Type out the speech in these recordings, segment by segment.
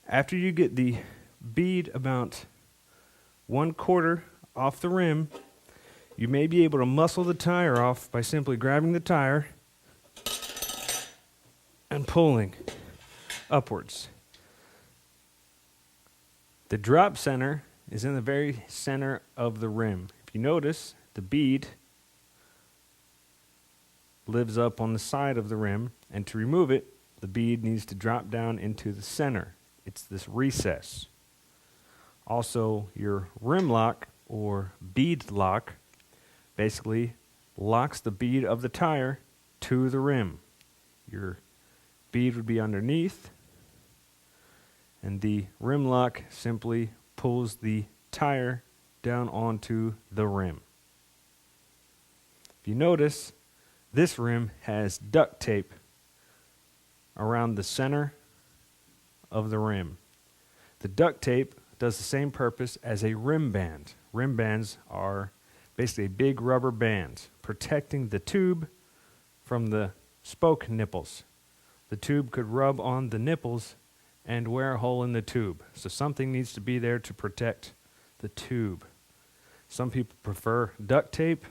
After you get the bead about 1/4 off the rim, you may be able to muscle the tire off by simply grabbing the tire and pulling upwards. The drop center is in the very center of the rim. If you notice, the bead lives up on the side of the rim, and to remove it, the bead needs to drop down into the center. It's this recess. Also, your rim lock or bead lock basically locks the bead of the tire to the rim. Your bead would be underneath, and the rim lock simply pulls the tire down onto the rim. If you notice, this rim has duct tape around the center of the rim. The duct tape does the same purpose as a rim band. Rim bands are basically a big rubber band protecting the tube from the spoke nipples. The tube could rub on the nipples and wear a hole in the tube. So something needs to be there to protect the tube. Some people prefer duct tape.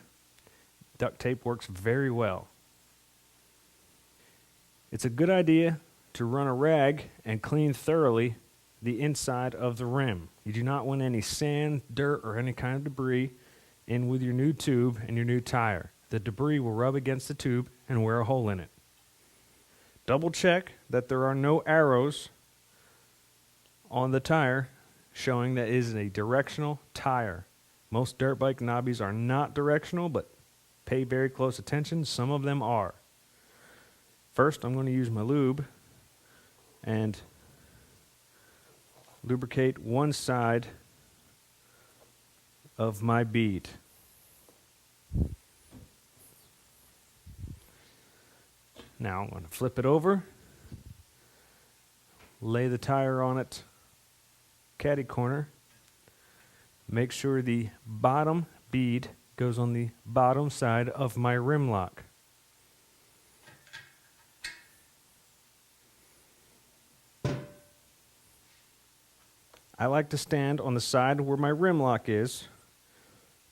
Duct tape works very well. It's a good idea to run a rag and clean thoroughly the inside of the rim. You do not want any sand, dirt, or any kind of debris in with your new tube and your new tire. The debris will rub against the tube and wear a hole in it. Double check that there are no arrows on the tire showing that it is a directional tire. Most dirt bike knobbies are not directional, but pay very close attention. Some of them are. First, I'm going to use my lube and lubricate one side of my bead. Now I'm going to flip it over, lay the tire on it caddy corner, make sure the bottom bead goes on the bottom side of my rim lock. I like to stand on the side where my rim lock is,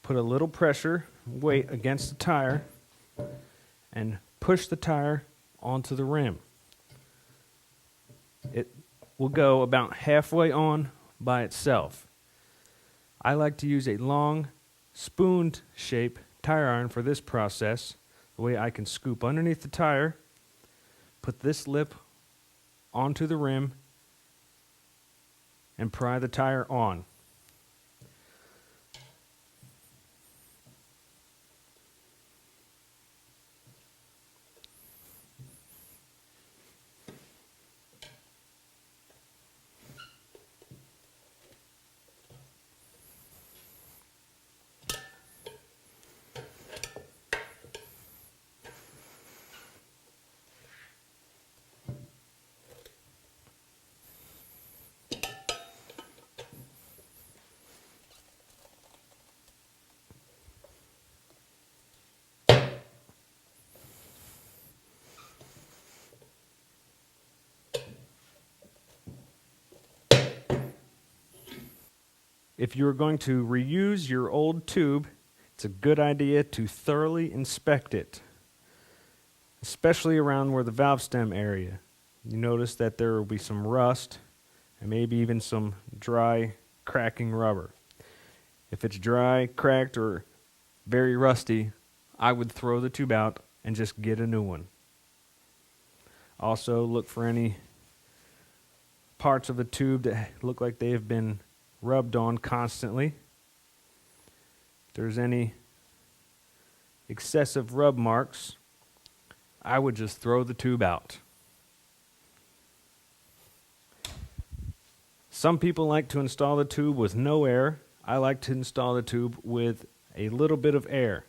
put a little pressure, weight against the tire, and push the tire onto the rim. It will go about halfway on by itself. I like to use a long, spooned shape tire iron for this process. The way I can scoop underneath the tire, put this lip onto the rim, and pry the tire on. If you're going to reuse your old tube, it's a good idea to thoroughly inspect it, especially around where the valve stem area. You notice that there will be some rust and maybe even some dry, cracking rubber. If it's dry, cracked, or very rusty, I would throw the tube out and just get a new one. Also, look for any parts of the tube that look like they have been rubbed on constantly. If there's any excessive rub marks, I would just throw the tube out. Some people like to install the tube with no air. I like to install the tube with a little bit of air.